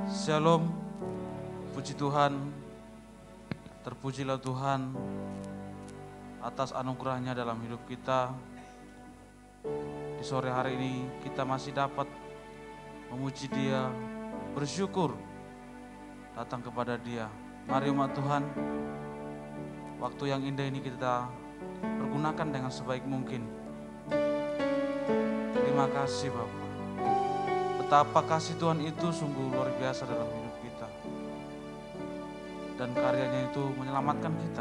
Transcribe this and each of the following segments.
Shalom, puji Tuhan, terpujilah Tuhan atas anugerahnya dalam hidup kita. Di sore hari ini kita masih dapat memuji Dia, bersyukur datang kepada Dia. Mari umat Tuhan, waktu yang indah ini kita pergunakan dengan sebaik mungkin. Terima kasih Bapak. Betapa kasih Tuhan itu sungguh luar biasa dalam hidup kita. Dan karyanya itu menyelamatkan kita.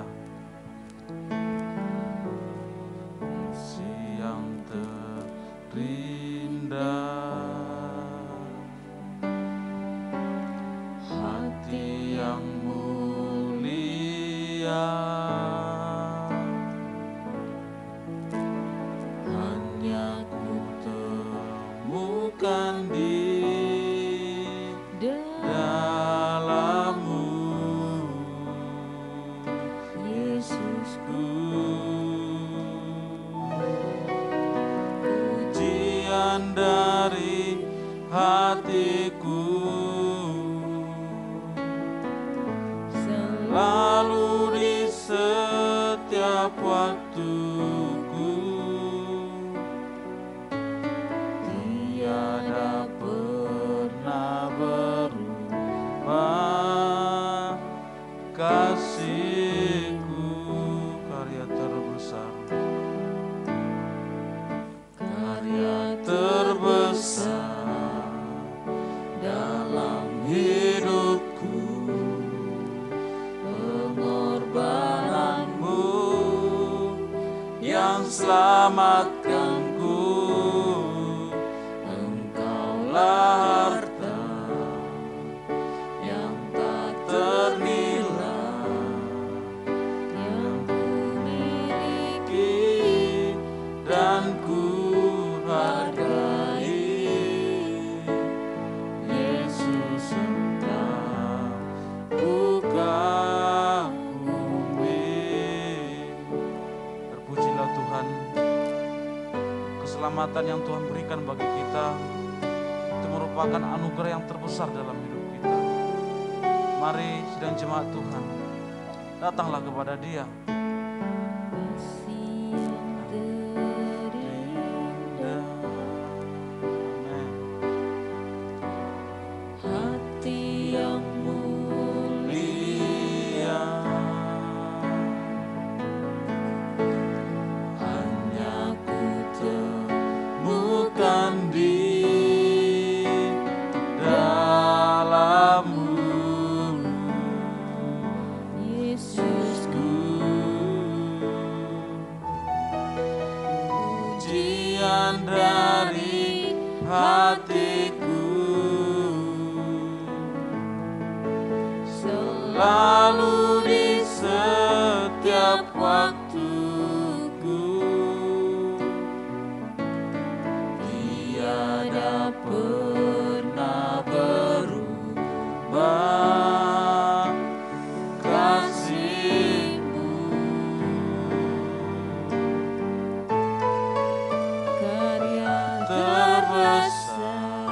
Siang terindah, hati yang mulia, hanya ku temukan di dalam-Mu, Yesusku. Pujian dari hatiku selalu di setiap waktuku, tiada pernah berubah kasih-Ku. Karya terbesar, karya terbesar dalam hidupku, pengorbananmu yang selamatkanku. Engkaulah harta yang tak ternilai yang ku miliki dan ku hargai. Yesus Engkau ku kagumi. Terpujilah Tuhan, keselamatan yang Tuhan berikan bagi kita itu merupakan anugerah yang terbesar dalam hidup kita. Mari sidang jemaat Tuhan, datanglah kepada Dia. Amen. Hati yang mulia, hanya ku temukan di dalam-Mu, Yesusku. Pujian dari hatiku selalu di setiap waktuku, tiada pernah berubah kasih-Mu. Karya terbesar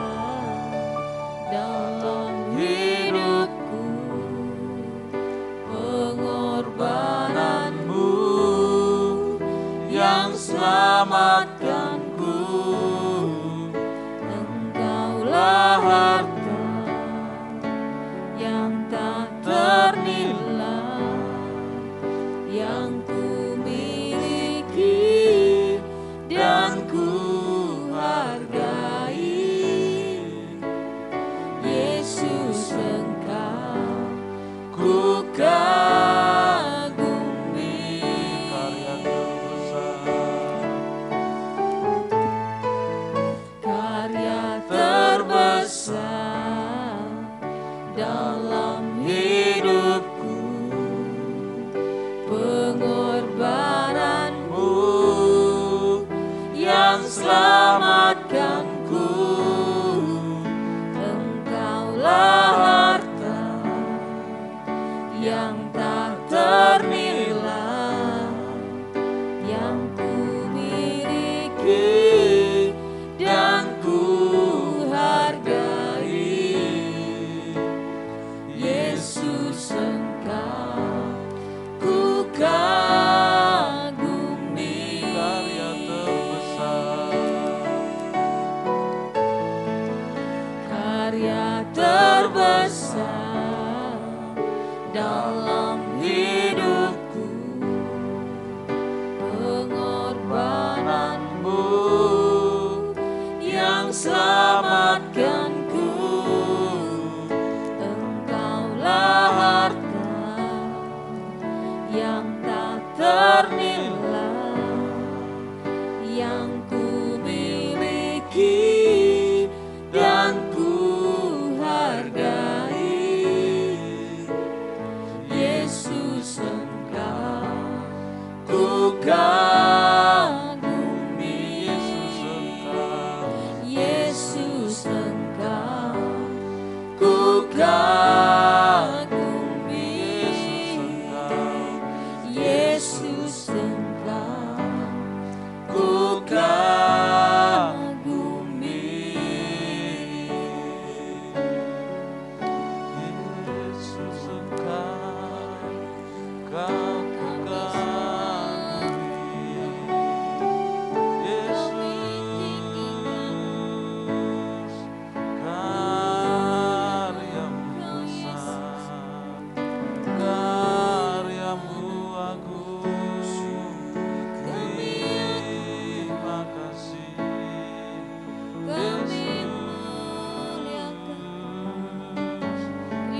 besar dalam hidupku, pengorbananmu yang selamatkanku. Engkaulah harta yang tak ternilai yang ku miliki dan ku hargai. Yesus, Engkau ku kagumi. Yesus, Engkau ku kagumi. Yesus, Engkau ku kagumi. Yesus, Engkau ku kagumi. Yesus, karyamu besar, karyamu agung. Terima kasih, Yesus.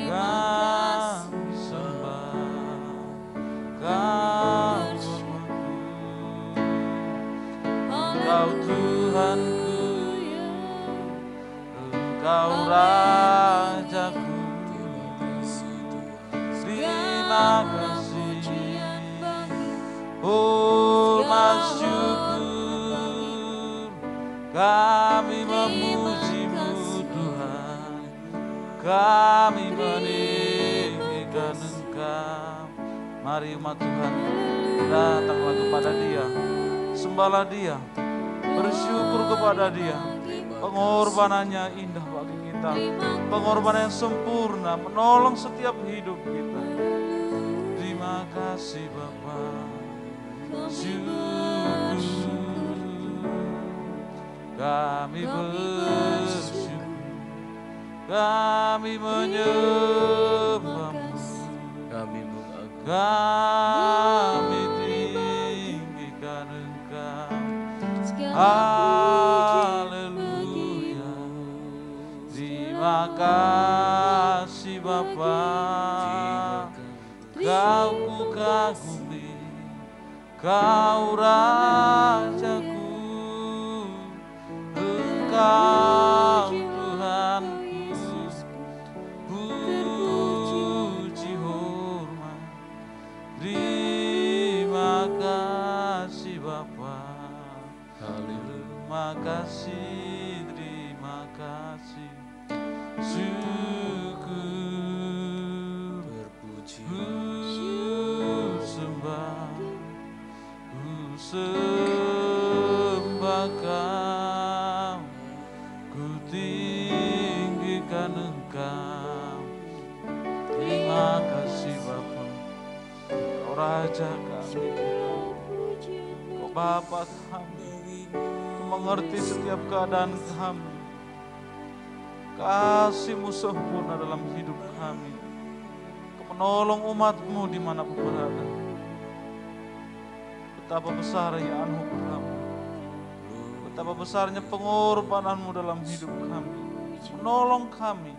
Kami sembah, kami Engkau Tuhanku, Engkau Rajaku. Terima kasih, oh bersyukur, kami memuji-Mu Tuhan, kami meninggikan Engkau. Mari umat Tuhan, datanglah kepada Dia, sembahlah Dia, bersyukur kepada Dia. Pengorbanannya indah bagi kita, pengorbanan yang sempurna menolong setiap hidup kita. Terima kasih Bapa, syukur kami bersyukur, kami menyembah-Mu, kami tinggikan Engkau. Haleluya. Terima kasih Bapa, Kau ku kagumi, Kau Rajaku, Engkau Tuhanku. Puji hormat, terima kasih Bapa. Terima kasih, terima kasih. Syukur, ku sembah, Kau, ku tinggikan Engkau. Terima kasih Bapa, Kau Raja kami, Kau Bapa kami, Kau mengerti setiap keadaan kami. Kasih-Mu sempurna dalam hidup kami, Kau menolong umat-Mu dimanapun berada. Betapa besarnya anugerah-Mu, betapa besarnya pengorbanan-Mu dalam hidup kami, menolong kami,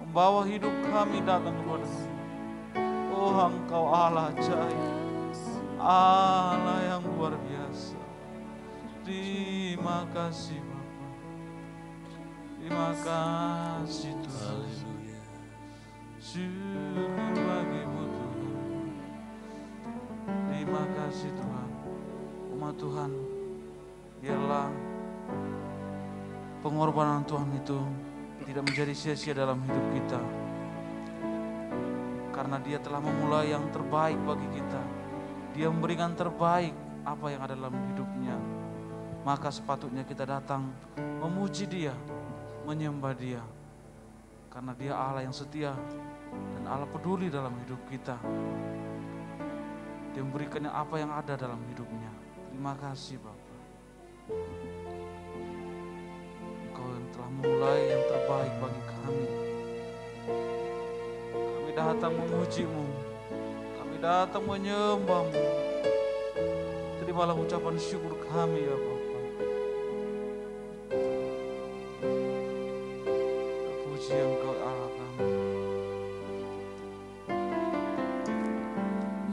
membawa hidup kami datang kepada-Mu. Oh, Engkau Allah ajaib, Allah yang luar biasa. Terima kasih Bapa, terima kasih Tuhan. Syukur bagi-Mu Tuhan. Terima kasih Tuhan. Umat Tuhan, biarlah pengorbanan Tuhan itu tidak menjadi sia-sia dalam hidup kita. Karena Dia telah memulai yang terbaik bagi kita. Dia memberikan terbaik apa yang ada dalam hidupnya. Maka sepatutnya kita datang memuji Dia, menyembah Dia. Karena Dia Allah yang setia dan Allah peduli dalam hidup kita. Dia memberikan apa yang ada dalam hidupnya. Terima kasih Bapa. Engkau yang telah mulai yang terbaik bagi kami. datang memuji-Mu, kami datang menyembah-Mu. Terimalah ucapan syukur kami ya Bapa. Puji Engkau Allah kami.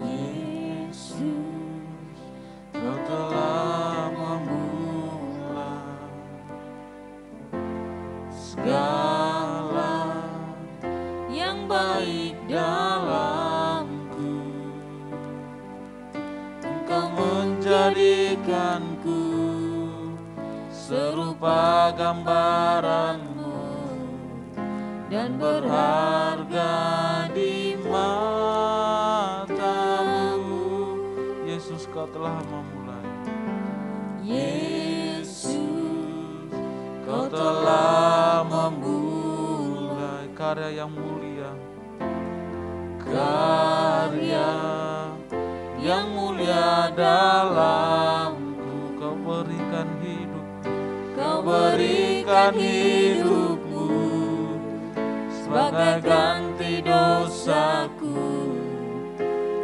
Yesus, Kau telah memulai segala yang baik dalamku, Engkau menjadikanku serupa gambaran-Mu dan berharga di mata-Mu. Yesus, Kau telah memulai. Yesus, Kau telah memulai karya yang mulia, karya yang mulia dalamku. Kau berikan hidup, Kau berikan hidupmu sebagai ganti dosaku,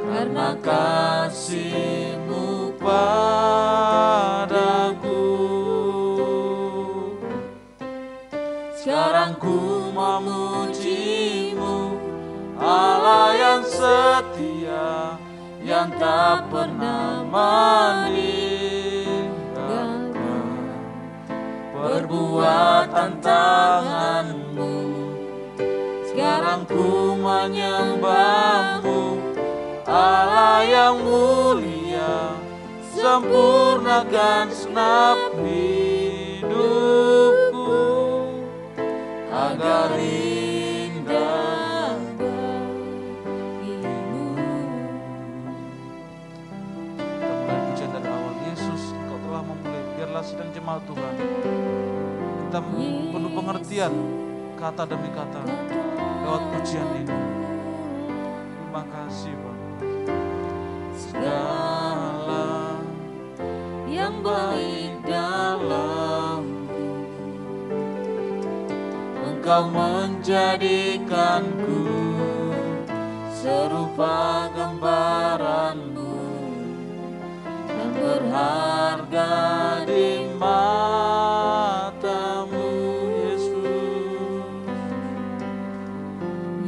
karena kasih-Mu padaku. Sekarang ku memuji-Mu, Allah yang setia, yang tak pernah meninggalkan perbuatan tangan-Mu. Sekarang ku menyembah-Mu, Allah yang mulia, sempurnakan segenap hidupku agar indah bagimu. Kita mulai pujian dari awal. Yesus, Kau telah memulai. Biarlah sidang jemaat Tuhan kita penuh pengertian kata demi kata lewat pujian ini. Terima kasih Bapak. Segala Yang baik dalamku, Engkau menjadikanku serupa gambaran-Mu yang berharga di mata-Mu.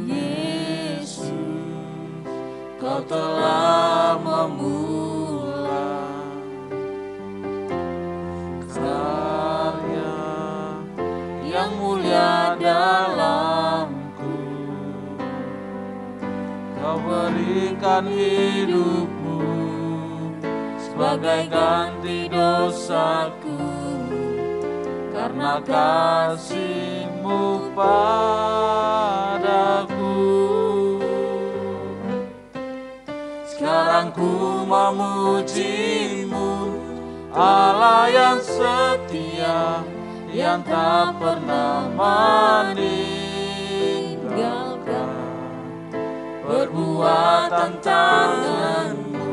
Yesus, Kau telah memulai karya yang mulia dalamku. Kau berikan hidupmu sebagai ganti dosaku, karena kasih-Mu padaku. Sekarang ku memuji-Mu, Allah yang setia, yang tak pernah meninggalkan perbuatan tangan-Mu.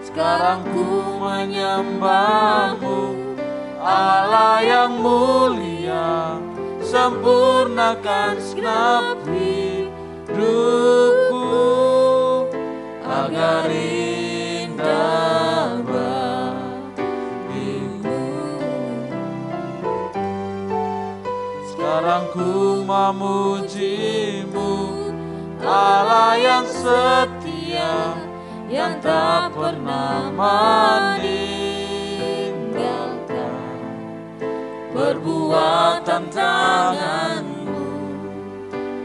Sekarang ku menyembah-Mu, Allah yang mulia, sempurnakan segenap hidupku agar indah bagimu. Sekarang ku memuji-Mu, Allah yang setia, yang tak pernah meninggalkan perbuatan tangan-Mu.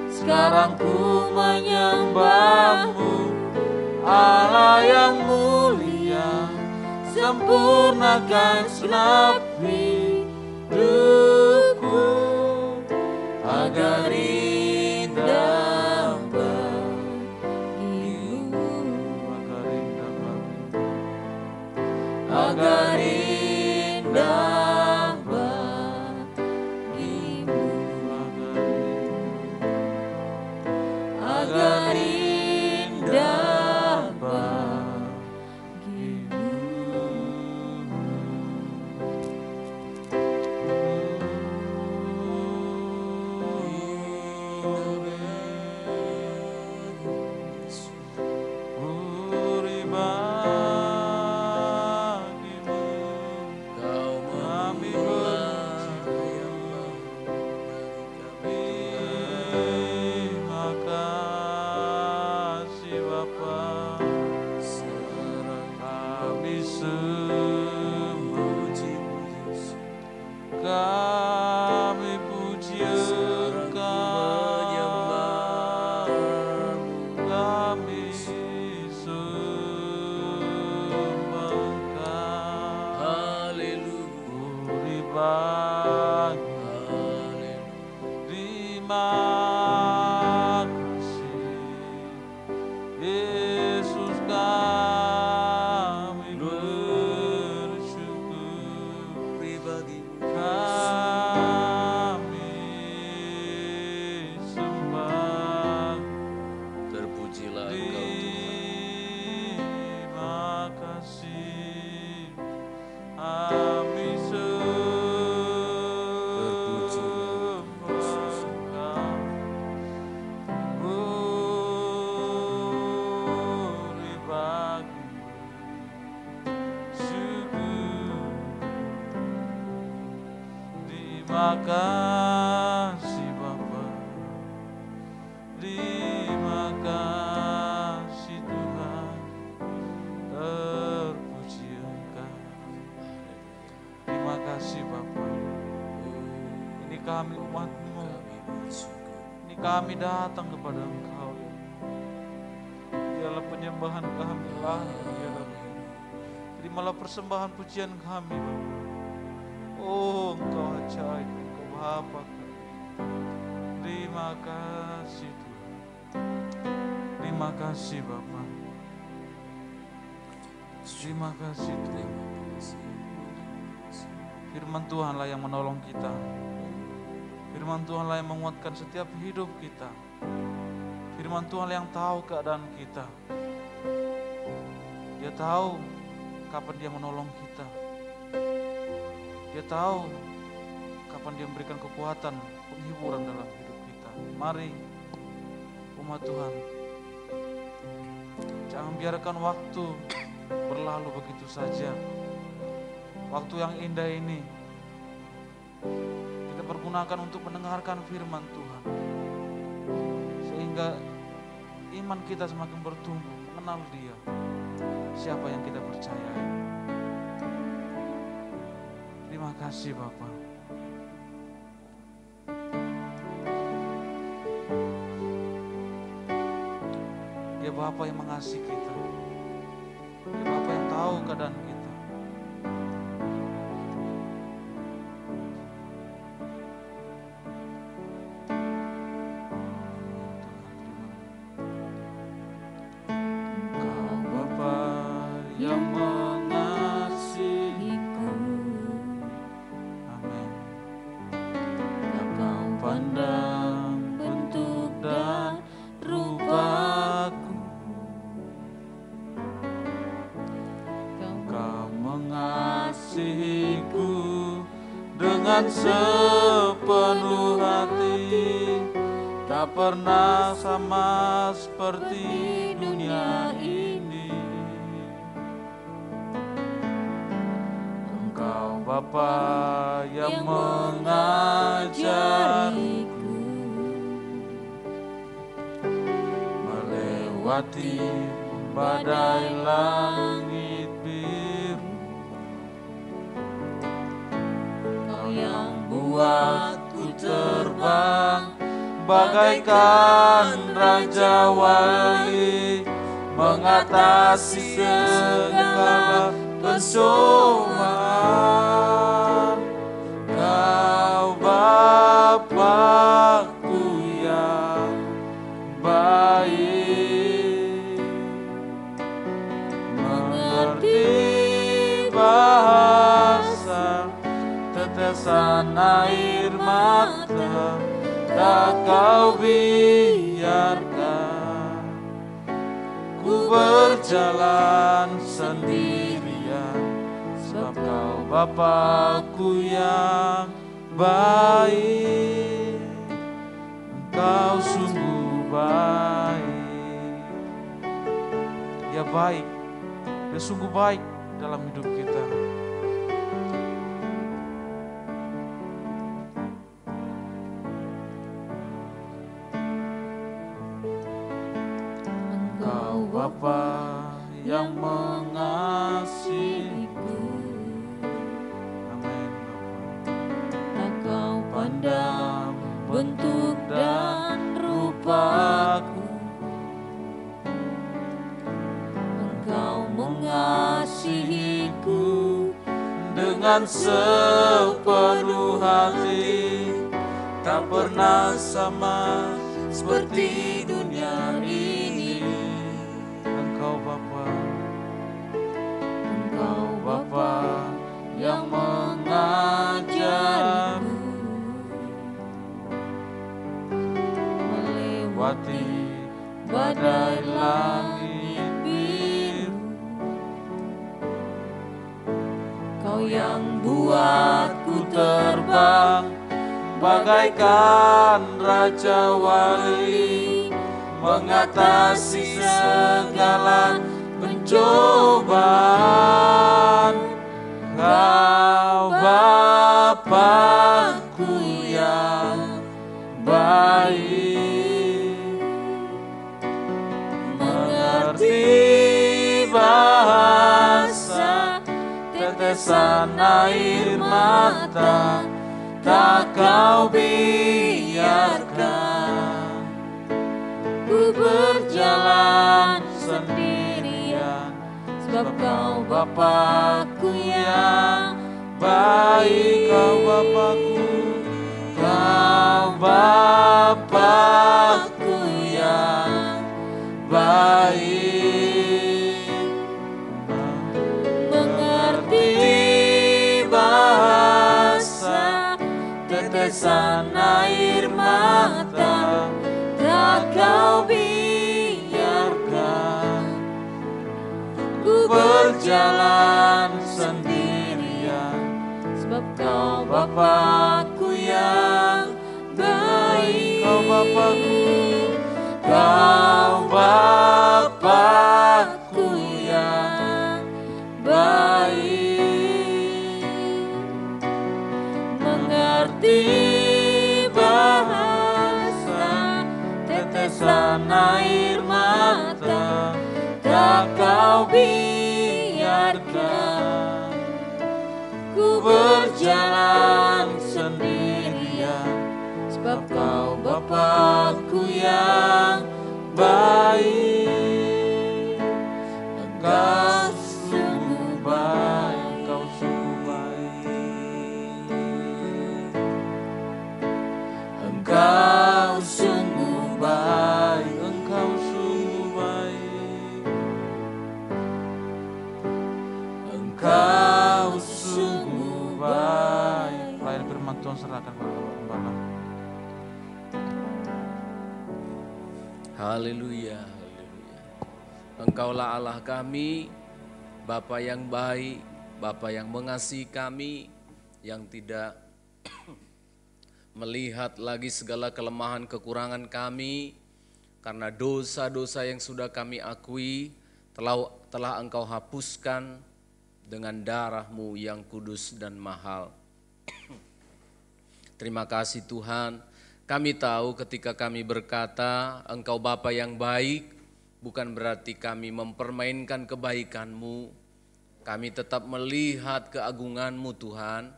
Sekarang ku menyembah-Mu, Allah yang mulia, sempurnakan segenap hidupku agar indah bagimu, agar indah bagimu, agar indah bagimu. terima kasih. Yesus kami bersyukur Bagimu kami sembah. terpujilah Engkau Tuhan. Terima kasih kami sembah. Beri bagimu syukur. Terima kasih Bapa. Terima kasih Tuhan. Terpuji Engkau. Terima kasih Bapa. Ini kami umat-Mu. Kami bersyukur. Ini kami datang kepada Engkau. Dialah penyembahan kami lah. Terimalah persembahan pujian kami Bapa. Oh Engkau ajaib, Engkau Bapa. Terima kasih Tuhan. Terima kasih Bapa. Terima kasih Tuhan. Firman Tuhanlah yang menolong kita. Firman Tuhanlah yang menguatkan setiap hidup kita. Firman Tuhanlah yang tahu keadaan kita. Dia tahu kapan Dia menolong kita. Dia tahu kapan Dia memberikan kekuatan, penghiburan dalam hidup kita. Mari umat Tuhan, jangan biarkan waktu berlalu begitu saja. Waktu yang indah ini kita pergunakan untuk mendengarkan firman Tuhan, sehingga iman kita semakin bertumbuh mengenal Dia, siapa yang kita percayai. Terima kasih Bapa. Dia Bapa yang mengasihi kita. Dia Bapa yang tahu keadaan kita. Engkau Bapa yang mengasihiku. Amin. Engkau pandang bentuk dan rupaku. Engkau mengasihiku dengan sepenuh hati. Tak pernah sama seperti dunia ini. Engkau Bapa yang mengajariku melewati badai langit biru. Kau yang buatku terbang bagaikan Raja Wali, mengatasi segala pencobaan. Kau Bapa-Ku yang baik, mengerti bahasa tetesan air mata. Tak Kau biarkan ku berjalan sendirian, sebab Kau Bapa-Ku yang baik. Engkau sungguh baik. Dia baik, Dia sungguh baik dalam hidup kita. Bapa yang mengasihiku. Amin Bapa. Engkau pandang bentuk dan rupaku. Engkau mengasihiku dengan sepenuh hati. Tak tak pernah sama seperti dunia ini. Engkau Bapa, Engkau Bapa yang mengajarku melewati badai langit biru. Kau yang buatku terbang bagaikan Raja Wali, mengatasi segala pencobaan. Kau Bapa-Ku yang baik, mengerti bahasa tetesan air mata, tak Kau biarkan ku berjalan sendirian, sebab Kau Bapa-Ku yang baik. Kau Bapa-Ku, Kau Bapa-Ku yang baik, mengerti bahasa tetesan air mata, tak Kau biarkan ku berjalan sendirian, sebab Kau Bapa-Ku yang baik. Kau Bapa-Ku, Kau Bapa-Ku yang baik, mengerti bahasa tetesan air mata, tak Kau biarkan ku berjalan sendirian, sebab Kau Bapa-Ku yang baik. Engkau sungguh baik, Engkau sungguh baik, Engkau sungguh baik, Engkau sungguh baik, Engkau sungguh baik. Pelayan firman Tuhan serahkan kepada Bapak Gembala. Haleluya, haleluya. Engkaulah Allah kami, Bapa yang baik, Bapa yang mengasihi kami, yang tidak melihat lagi segala kelemahan kekurangan kami, karena dosa-dosa yang sudah kami akui telah Engkau hapuskan dengan darah-Mu yang kudus dan mahal. Terima kasih Tuhan. Kami tahu ketika kami berkata Engkau Bapa yang baik, bukan berarti kami mempermainkan kebaikan-Mu. Kami tetap melihat keagungan-Mu Tuhan.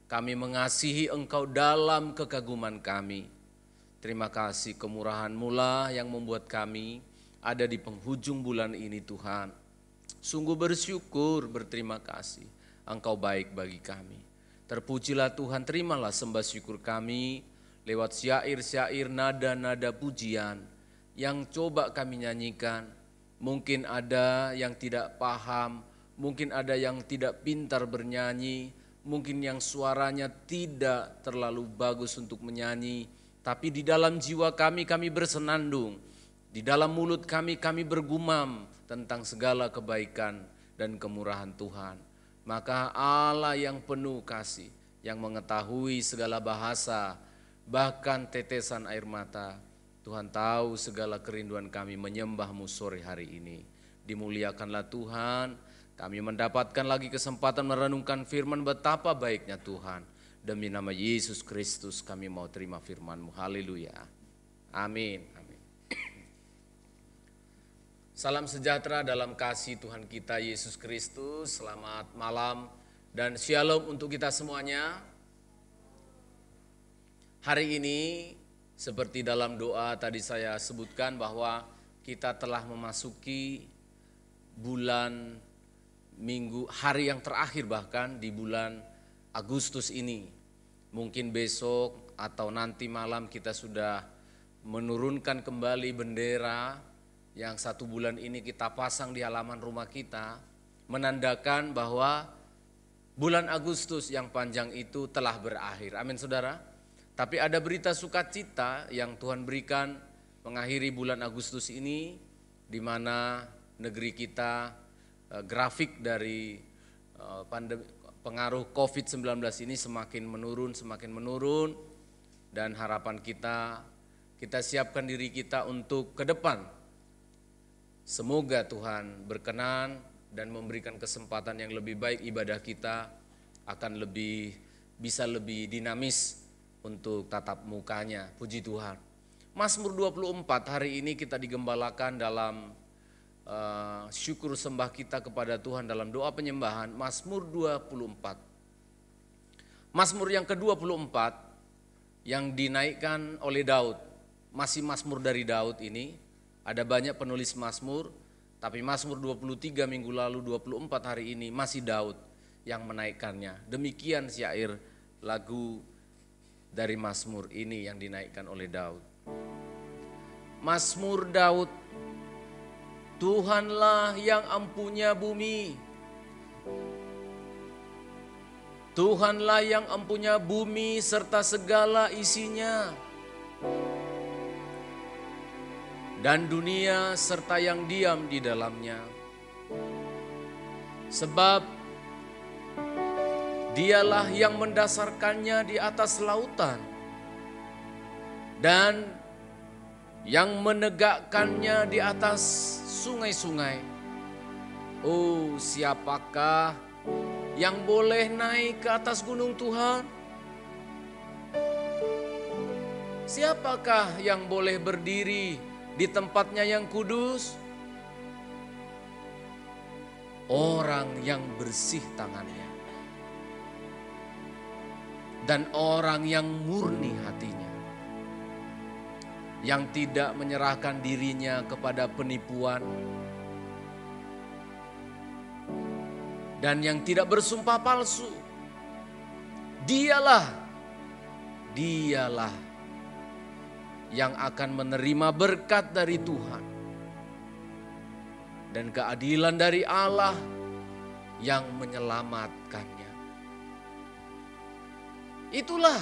Kami mengasihi Engkau dalam kekaguman kami. Terima kasih kemurahan-Mu lah yang membuat kami ada di penghujung bulan ini Tuhan. Sungguh bersyukur, berterima kasih. Engkau baik bagi kami. Terpujilah Tuhan, terimalah sembah syukur kami lewat syair-syair nada-nada pujian yang coba kami nyanyikan. Mungkin ada yang tidak paham, mungkin ada yang tidak pintar bernyanyi, mungkin yang suaranya tidak terlalu bagus untuk menyanyi, tapi di dalam jiwa kami bersenandung, di dalam mulut kami bergumam tentang segala kebaikan dan kemurahan Tuhan. Maka Allah yang penuh kasih, yang mengetahui segala bahasa, bahkan tetesan air mata, Tuhan tahu segala kerinduan kami menyembah-Mu sore hari ini. Dimuliakanlah Tuhan, kami mendapatkan lagi kesempatan merenungkan firman, betapa baiknya Tuhan. Demi nama Yesus Kristus kami mau terima firman-Mu. Haleluya. Amin. Amin. Salam sejahtera dalam kasih Tuhan kita Yesus Kristus. Selamat malam dan shalom untuk kita semuanya. Hari ini seperti dalam doa tadi saya sebutkan bahwa kita telah memasuki bulan minggu, hari yang terakhir bahkan di bulan Agustus ini. Mungkin besok atau nanti malam kita sudah menurunkan kembali bendera yang 1 bulan ini kita pasang di halaman rumah kita, menandakan bahwa bulan Agustus yang panjang itu telah berakhir. Amin saudara. Tapi ada berita sukacita yang Tuhan berikan mengakhiri bulan Agustus ini, di mana negeri kita grafik dari pengaruh COVID-19 ini semakin menurun, dan harapan kita siapkan diri kita untuk ke depan. Semoga Tuhan berkenan dan memberikan kesempatan yang lebih baik, ibadah kita akan bisa lebih dinamis untuk tatap mukanya. Puji Tuhan. Mazmur 24 hari ini kita digembalakan dalam syukur sembah kita kepada Tuhan dalam doa penyembahan. Mazmur 24. Mazmur yang ke-24 yang dinaikkan oleh Daud. Masih mazmur dari Daud ini. Ada banyak penulis mazmur, tapi Mazmur 23 minggu lalu, 24 hari ini masih Daud yang menaikkannya. Demikian syair lagu dari Mazmur ini yang dinaikkan oleh Daud. Mazmur Daud. Tuhanlah yang empunya bumi. Tuhanlah yang empunya bumi serta segala isinya, dan dunia serta yang diam di dalamnya. Sebab Dialah yang mendasarkannya di atas lautan dan yang menegakkannya di atas sungai-sungai. Oh, siapakah yang boleh naik ke atas gunung Tuhan? Siapakah yang boleh berdiri di tempatnya yang kudus? Orang yang bersih tangannya dan orang yang murni hatinya, yang tidak menyerahkan dirinya kepada penipuan dan yang tidak bersumpah palsu. Dialah yang akan menerima berkat dari Tuhan dan keadilan dari Allah yang menyelamatkannya. Itulah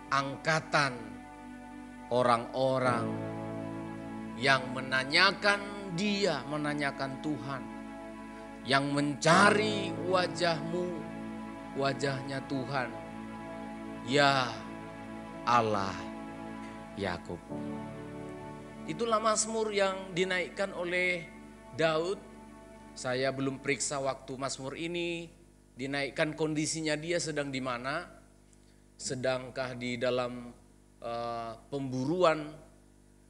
angkatan orang-orang yang menanyakan Dia, menanyakan Tuhan, yang mencari wajah-Mu, wajahnya Tuhan, ya Allah Yakub. Itulah mazmur yang dinaikkan oleh Daud. Saya belum periksa waktu mazmur ini dinaikkan, kondisinya dia sedang di mana. Sedangkah di dalam pemburuan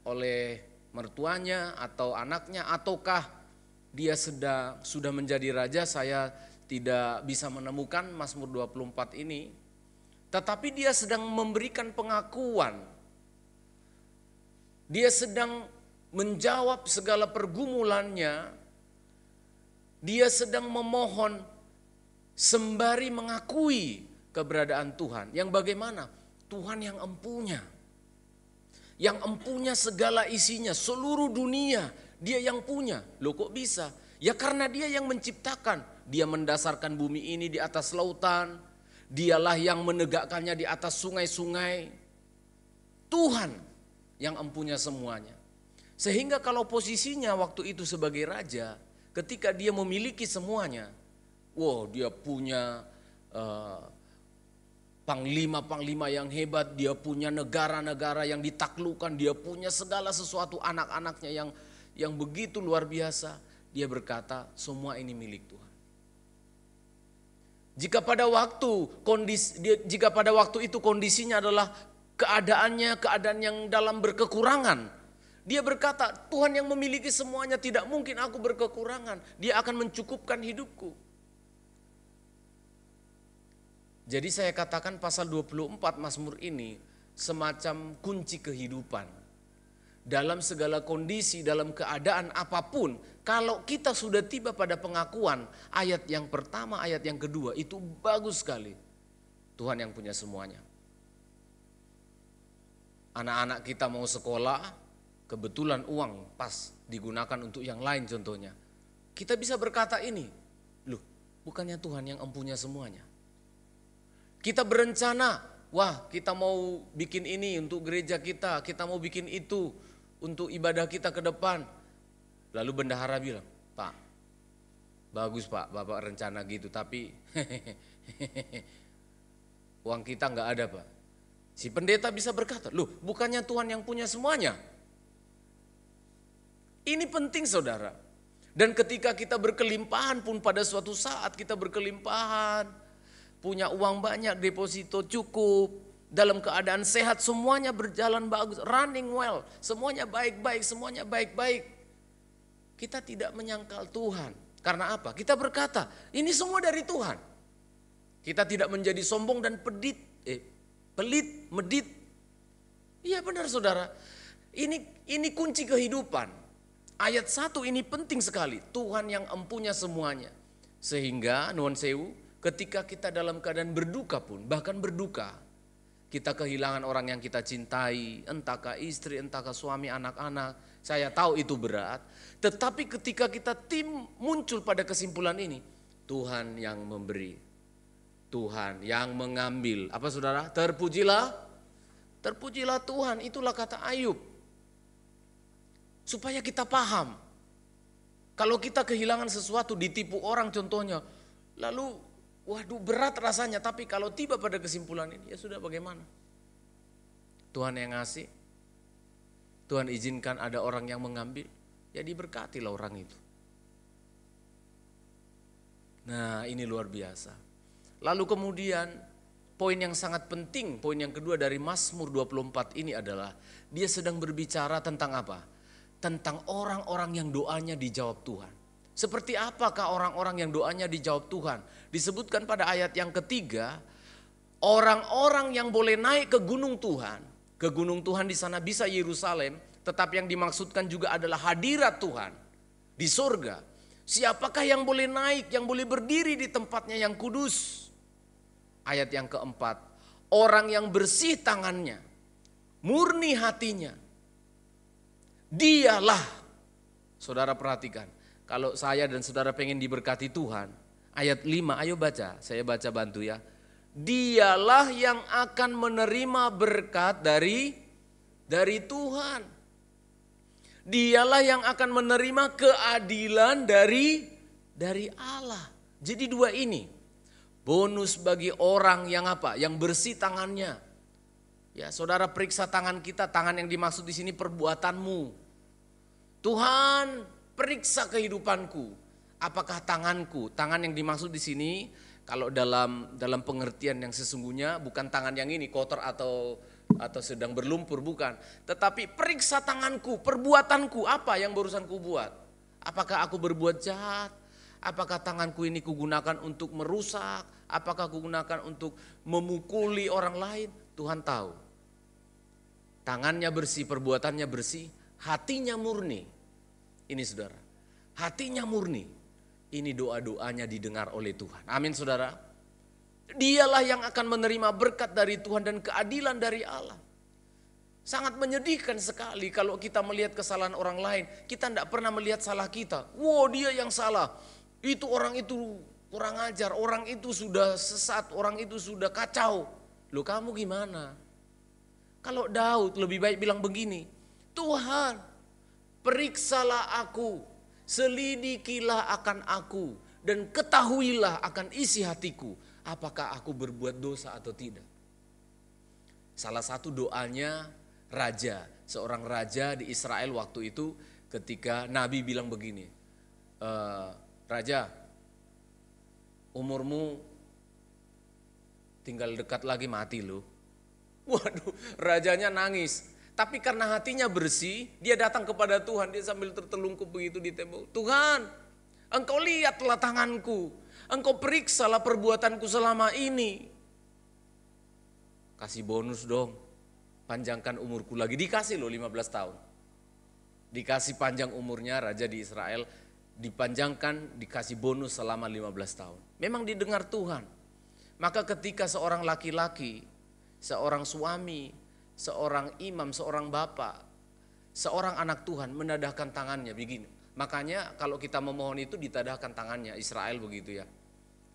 oleh mertuanya atau anaknya, ataukah dia sudah menjadi raja. Saya tidak bisa menemukan Mazmur 24 ini. Tetapi dia sedang memberikan pengakuan. Dia sedang menjawab segala pergumulannya. Dia sedang memohon sembari mengakui keberadaan Tuhan. Yang bagaimana? Tuhan yang empunya. Yang empunya segala isinya, seluruh dunia Dia yang punya. Loh kok bisa? Ya karena Dia yang menciptakan. Dia mendasarkan bumi ini di atas lautan. Dialah yang menegakkannya di atas sungai-sungai. Tuhan yang empunya semuanya. Sehingga kalau posisinya waktu itu sebagai raja, ketika dia memiliki semuanya, dia punya panglima-panglima yang hebat, dia punya negara-negara yang ditaklukkan, dia punya segala sesuatu, anak-anaknya yang begitu luar biasa. Dia berkata, semua ini milik Tuhan. Jika pada waktu itu kondisinya adalah keadaan yang dalam berkekurangan, dia berkata, Tuhan yang memiliki semuanya, tidak mungkin aku berkekurangan. Dia akan mencukupkan hidupku. Jadi saya katakan pasal 24 Mazmur ini semacam kunci kehidupan. dalam segala kondisi, dalam keadaan apapun, kalau kita sudah tiba pada pengakuan ayat yang pertama, ayat yang kedua, itu bagus sekali. Tuhan yang punya semuanya. Anak-anak kita mau sekolah, kebetulan uang pas digunakan untuk yang lain contohnya. Kita bisa berkata ini, loh bukannya Tuhan yang empunya semuanya. Kita berencana, wah kita mau bikin ini untuk gereja kita mau bikin itu untuk ibadah kita ke depan. Lalu bendahara bilang, Pak, bagus Pak, Bapak rencana gitu, tapi uang kita nggak ada Pak. Si pendeta bisa berkata, loh bukannya Tuhan yang punya semuanya. Ini penting saudara. Dan ketika kita berkelimpahan pun pada suatu saat kita berkelimpahan, punya uang banyak, deposito cukup, dalam keadaan sehat, semuanya berjalan bagus, running well, semuanya baik-baik, semuanya baik-baik. Kita tidak menyangkal Tuhan. Karena apa? Kita berkata, ini semua dari Tuhan. Kita tidak menjadi sombong dan pelit, medit. Iya benar saudara. Ini kunci kehidupan. Ayat 1 ini penting sekali. Tuhan yang empunya semuanya. Sehingga nuwun sewu, ketika kita dalam keadaan berduka pun, bahkan berduka, kita kehilangan orang yang kita cintai, entahkah istri, entahkah suami, anak-anak. Saya tahu itu berat. Tetapi ketika kita muncul pada kesimpulan ini, Tuhan yang memberi, Tuhan yang mengambil. Apa saudara? Terpujilah Tuhan. Itulah kata Ayub. Supaya kita paham. Kalau kita kehilangan sesuatu, ditipu orang contohnya, lalu waduh berat rasanya. Tapi kalau tiba pada kesimpulan ini, ya sudah bagaimana? Tuhan yang ngasih, Tuhan izinkan ada orang yang mengambil, ya diberkatilah orang itu. Nah ini luar biasa. Lalu kemudian poin yang sangat penting, poin yang kedua dari Mazmur 24 ini adalah dia sedang berbicara tentang apa? Tentang orang-orang yang doanya dijawab Tuhan. Seperti apakah orang-orang yang doanya dijawab Tuhan? Disebutkan pada ayat yang ketiga, orang-orang yang boleh naik ke gunung Tuhan. Ke gunung Tuhan di sana bisa Yerusalem, tetapi yang dimaksudkan juga adalah hadirat Tuhan di surga. Siapakah yang boleh naik, yang boleh berdiri di tempatnya yang kudus? Ayat yang keempat, orang yang bersih tangannya, murni hatinya. Dialah, saudara perhatikan, kalau saya dan saudara pengen diberkati Tuhan, ayat 5, ayo baca, saya baca bantu ya. Dialah yang akan menerima berkat dari Tuhan. Dialah yang akan menerima keadilan dari Allah. Jadi dua ini, bonus bagi orang yang apa? Yang bersih tangannya. Ya, saudara periksa tangan kita, tangan yang dimaksud di sini perbuatanmu. Tuhan, periksa kehidupanku. Apakah tanganku? Tangan yang dimaksud di sini kalau dalam pengertian yang sesungguhnya bukan tangan yang ini kotor atau sedang berlumpur, bukan. Tetapi periksa tanganku, perbuatanku, apa yang barusan kubuat? Apakah aku berbuat jahat? Apakah tanganku ini kugunakan untuk merusak? Apakah kugunakan untuk memukuli orang lain? Tuhan tahu. Tangannya bersih, perbuatannya bersih, hatinya murni. Ini saudara, hatinya murni. Ini doa-doanya didengar oleh Tuhan. Amin saudara. Dialah yang akan menerima berkat dari Tuhan dan keadilan dari Allah. Sangat menyedihkan sekali kalau kita melihat kesalahan orang lain. Kita tidak pernah melihat salah kita. Wow, dia yang salah. Itu orang itu kurang ajar, orang itu sudah sesat, orang itu sudah kacau. Loh kamu gimana? Kalau Daud lebih baik bilang begini, Tuhan periksalah aku, selidikilah akan aku, dan ketahuilah akan isi hatiku, apakah aku berbuat dosa atau tidak. Salah satu doanya raja, seorang raja di Israel waktu itu ketika Nabi bilang begini, Raja, umurmu tinggal dekat lagi mati loh. Waduh, rajanya nangis. Tapi karena hatinya bersih, dia datang kepada Tuhan. Dia sambil tertelungkup begitu di tembok. Tuhan, Engkau lihatlah tanganku. Engkau periksalah perbuatanku selama ini. Kasih bonus dong. Panjangkan umurku lagi. Dikasih loh 15 tahun. dikasih panjang umurnya raja di Israel, dipanjangkan, dikasih bonus selama 15 tahun. Memang didengar Tuhan. Maka ketika seorang laki-laki, seorang suami, seorang imam, seorang bapak, seorang anak Tuhan menadahkan tangannya begini. Makanya kalau kita memohon itu ditadahkan tangannya, Israel begitu ya.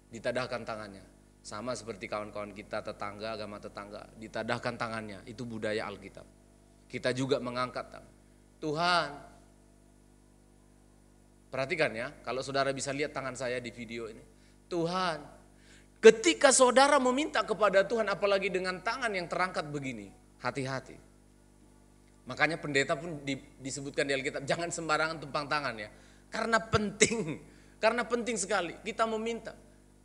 Ditadahkan tangannya. Sama seperti kawan-kawan kita tetangga, agama tetangga, ditadahkan tangannya. Itu budaya Alkitab. Kita juga mengangkat tangan. Tuhan, perhatikan ya, kalau saudara bisa lihat tangan saya di video ini. Tuhan, ketika saudara meminta kepada Tuhan, apalagi dengan tangan yang terangkat begini, hati-hati. Makanya pendeta pun disebutkan di Alkitab, jangan sembarangan tumpang tangan ya. Karena penting sekali kita meminta.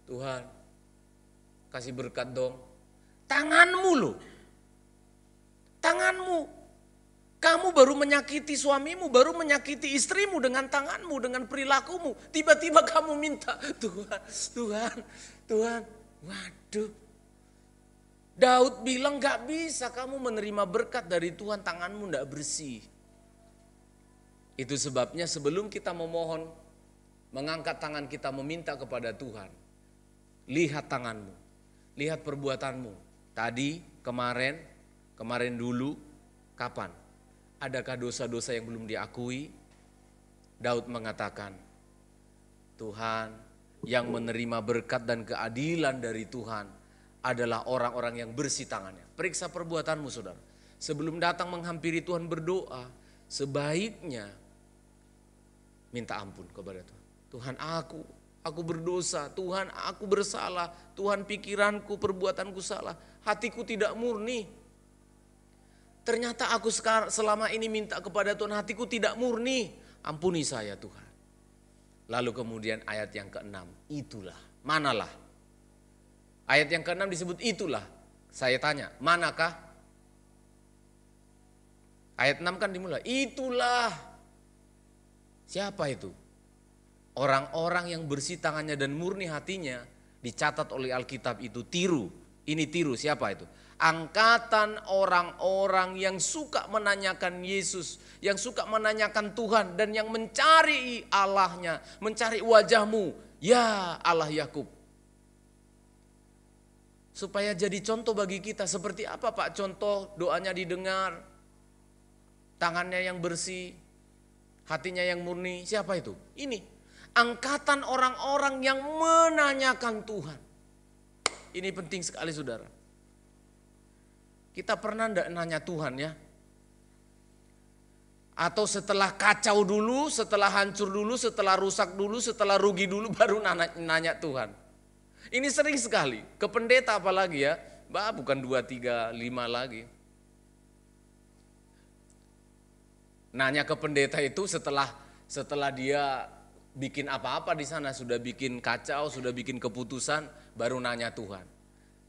Tuhan, kasih berkat dong. Tanganmu loh. Tanganmu. Kamu baru menyakiti suamimu, baru menyakiti istrimu dengan tanganmu, dengan perilakumu. Tiba-tiba kamu minta, Tuhan. Waduh. Daud bilang gak bisa kamu menerima berkat dari Tuhan, tanganmu gak bersih. Itu sebabnya sebelum kita memohon, mengangkat tangan kita meminta kepada Tuhan. Lihat tanganmu, lihat perbuatanmu. Tadi, kemarin dulu, kapan? Adakah dosa-dosa yang belum diakui? Daud mengatakan, Tuhan yang menerima berkat dan keadilan dari Tuhan adalah orang-orang yang bersih tangannya. Periksa perbuatanmu saudara. Sebelum datang menghampiri Tuhan berdoa, sebaiknya minta ampun kepada Tuhan. Tuhan aku berdosa, Tuhan aku bersalah, Tuhan pikiranku, perbuatanku salah, hatiku tidak murni. Ternyata aku selama ini minta kepada Tuhan, hatiku tidak murni. Ampuni saya Tuhan. Lalu kemudian ayat yang ke-6, itulah, manalah. Ayat yang ke-6 disebut itulah. Saya tanya, manakah? Ayat 6 kan dimulai, itulah. Siapa itu? Orang-orang yang bersih tangannya dan murni hatinya, dicatat oleh Alkitab itu tiru. Ini tiru, siapa itu? Angkatan orang-orang yang suka menanyakan Yesus, yang suka menanyakan Tuhan dan yang mencari Allahnya, mencari wajahmu, ya Allah Yakub. Supaya jadi contoh bagi kita, seperti apa Pak contoh doanya didengar, tangannya yang bersih, hatinya yang murni, siapa itu? Ini, angkatan orang-orang yang menanyakan Tuhan. Ini penting sekali saudara. Kita pernah enggak nanya Tuhan ya? Atau setelah kacau dulu, setelah hancur dulu, setelah rusak dulu, setelah rugi dulu baru nanya Tuhan. Ini sering sekali, ke pendeta apalagi ya, bukan 2, 3, 5 lagi. Nanya ke pendeta itu setelah dia bikin apa-apa di sana, sudah bikin kacau, sudah bikin keputusan, baru nanya Tuhan.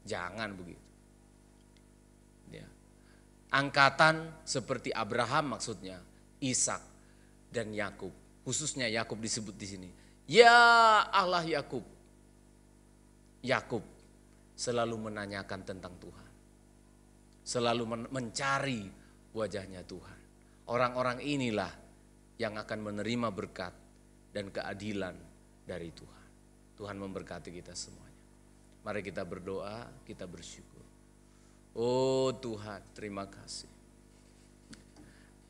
Jangan begitu. Angkatan seperti Abraham maksudnya, Ishak dan Yakub. Khususnya Yakub disebut di sini. Ya Allah Yakub. Yakub selalu menanyakan tentang Tuhan. Selalu mencari wajahnya Tuhan. Orang-orang inilah yang akan menerima berkat dan keadilan dari Tuhan. Tuhan memberkati kita semuanya. Mari kita berdoa, kita bersyukur. Oh Tuhan, terima kasih.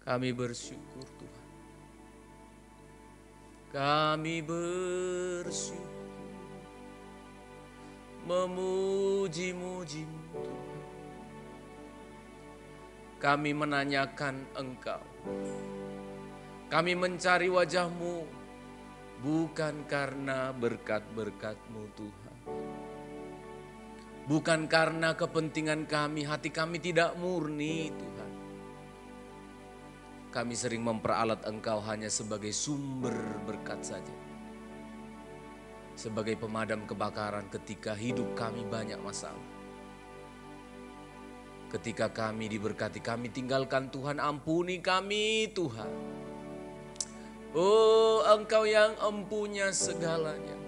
Kami bersyukur Tuhan. Kami bersyukur, memuji-muji-Mu Tuhan. Kami menanyakan Engkau. Kami mencari wajah-Mu bukan karena berkat-berkat-Mu Tuhan. Bukan karena kepentingan kami, hati kami tidak murni Tuhan. Kami sering memperalat Engkau hanya sebagai sumber berkat saja. Sebagai pemadam kebakaran ketika hidup kami banyak masalah. Ketika kami diberkati, kami tinggalkan Tuhan, ampuni kami Tuhan. Oh Engkau yang empunya segalanya.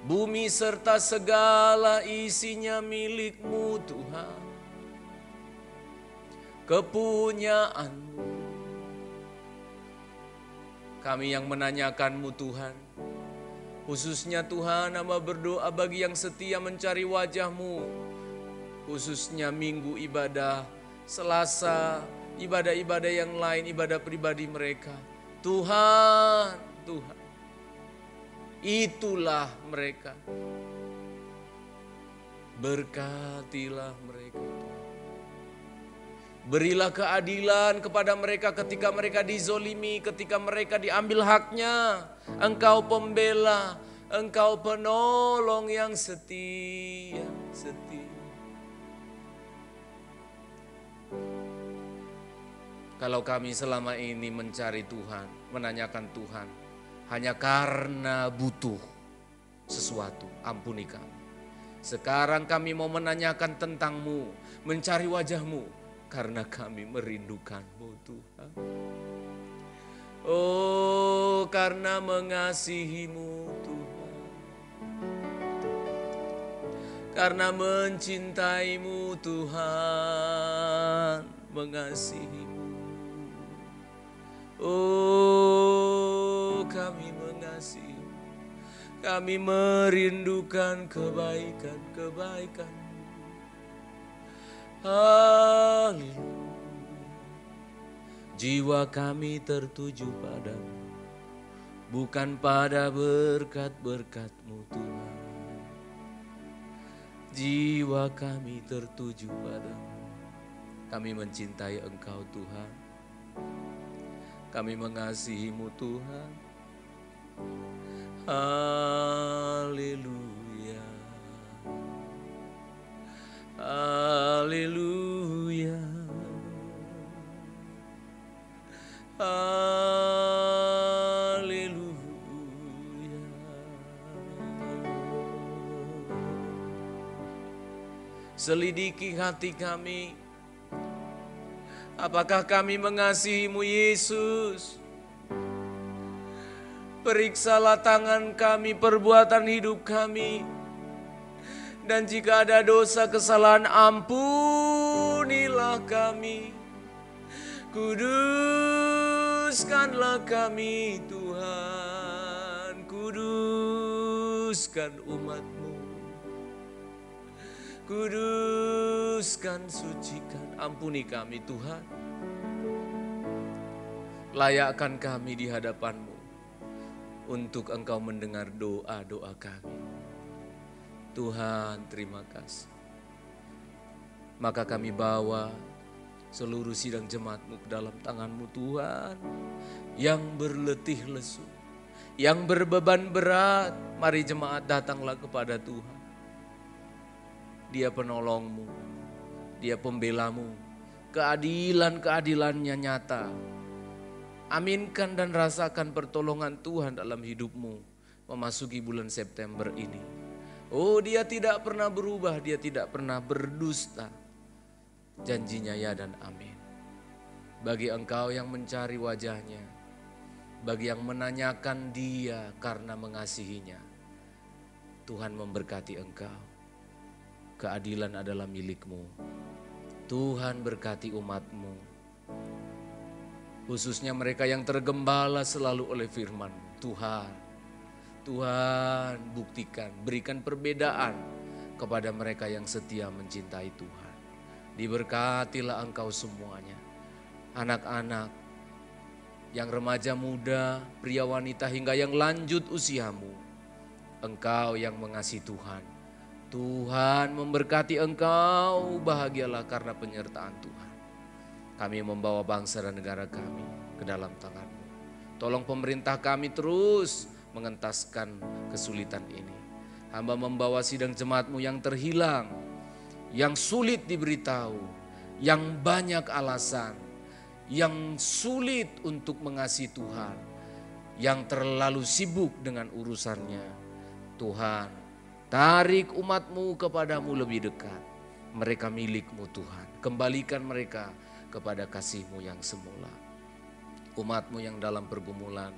Bumi serta segala isinya milik-Mu Tuhan. Kepunyaan-Mu Kami yang menanyakan-Mu Tuhan. Khususnya Tuhan, hamba berdoa bagi yang setia mencari wajah-Mu. Khususnya minggu ibadah, Selasa, ibadah-ibadah yang lain, ibadah pribadi mereka. Tuhan, Tuhan, itulah mereka. Berkatilah mereka. Berilah keadilan kepada mereka ketika mereka dizolimi, ketika mereka diambil haknya. Engkau pembela, Engkau penolong yang setia. Kalau kami selama ini mencari Tuhan, menanyakan Tuhan, hanya karena butuh sesuatu, ampuni kami. Sekarang kami mau menanyakan tentang-Mu, mencari wajah-Mu, karena kami merindukan-Mu Tuhan. Oh, karena mengasihi-Mu Tuhan. Karena mencintai-Mu Tuhan, mengasihi-Mu. Oh, kami mengasihi, kami merindukan kebaikan-kebaikan. Haleluya. Jiwa kami tertuju padamu, bukan pada berkat-berkat-Mu Tuhan. Jiwa kami tertuju padamu. Kami mencintai Engkau Tuhan. Kami mengasihi-Mu Tuhan. Haleluya. Haleluya. Haleluya. Selidiki hati kami. Apakah kami mengasihi-Mu Yesus? Periksalah tangan kami, perbuatan hidup kami. Dan jika ada dosa kesalahan, ampunilah kami. Kuduskanlah kami Tuhan, kuduskan umat-Mu. Kuduskan, sucikan, ampuni kami Tuhan. Layakkan kami di hadapan-Mu untuk Engkau mendengar doa-doa kami. Tuhan, terima kasih. Maka kami bawa seluruh sidang jemaat-Mu ke dalam tangan-Mu Tuhan. Yang berletih lesu, yang berbeban berat, mari jemaat datanglah kepada Tuhan. Dia penolong-Mu, Dia pembela-Mu, keadilan-keadilannya nyata. Aminkan dan rasakan pertolongan Tuhan dalam hidup-Mu memasuki bulan September ini. Oh, Dia tidak pernah berubah, Dia tidak pernah berdusta. Janjinya ya dan amin. Bagi engkau yang mencari wajah-Nya, bagi yang menanyakan Dia karena mengasihinya, Tuhan memberkati engkau. Keadilan adalah milik-Mu. Tuhan berkati umat-Mu. Khususnya mereka yang tergembala selalu oleh firman. Tuhan buktikan, berikan perbedaan kepada mereka yang setia mencintai Tuhan. Diberkatilah engkau semuanya. Anak-anak, yang remaja muda, pria wanita hingga yang lanjut usiamu. Engkau yang mengasihi Tuhan. Tuhan memberkati engkau, bahagialah karena penyertaan Tuhan. Kami membawa bangsa dan negara kami ke dalam tangan-Mu. Tolong pemerintah kami terus mengentaskan kesulitan ini. Hamba membawa sidang jemaat-Mu yang terhilang, yang sulit diberitahu, yang banyak alasan, yang sulit untuk mengasihi Tuhan, yang terlalu sibuk dengan urusannya. Tuhan, tarik umat-Mu kepadamu lebih dekat. Mereka milik-Mu Tuhan. Kembalikan mereka kepada kasih-Mu yang semula. Umat-Mu yang dalam pergumulan,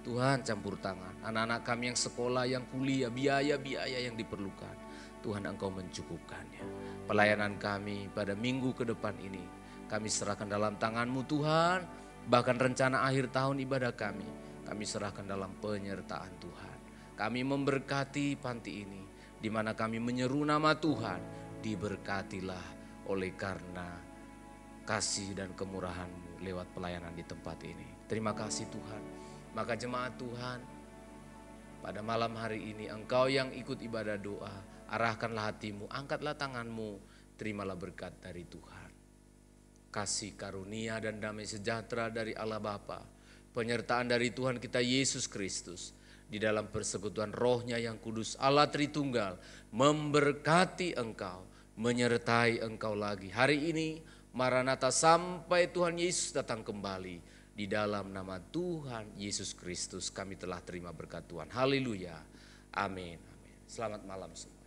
Tuhan campur tangan. Anak-anak kami yang sekolah, yang kuliah, biaya-biaya yang diperlukan, Tuhan Engkau mencukupkannya. Pelayanan kami pada minggu ke depan ini, kami serahkan dalam tangan-Mu Tuhan. Bahkan rencana akhir tahun ibadah kami kami serahkan dalam penyertaan Tuhan. Kami memberkati panti ini, di mana kami menyeru nama Tuhan, diberkatilah oleh karena kasih dan kemurahan-Mu lewat pelayanan di tempat ini. Terima kasih Tuhan. Maka jemaat Tuhan, pada malam hari ini engkau yang ikut ibadah doa, arahkanlah hatimu, angkatlah tanganmu, terimalah berkat dari Tuhan. Kasih karunia dan damai sejahtera dari Allah Bapa, penyertaan dari Tuhan kita Yesus Kristus, di dalam persekutuan Roh-Nya yang kudus, Allah Tritunggal, memberkati engkau, menyertai engkau lagi. Hari ini, Maranatha, sampai Tuhan Yesus datang kembali. Di dalam nama Tuhan Yesus Kristus kami telah terima berkat Tuhan. Haleluya. Amin. Amin. Selamat malam semua.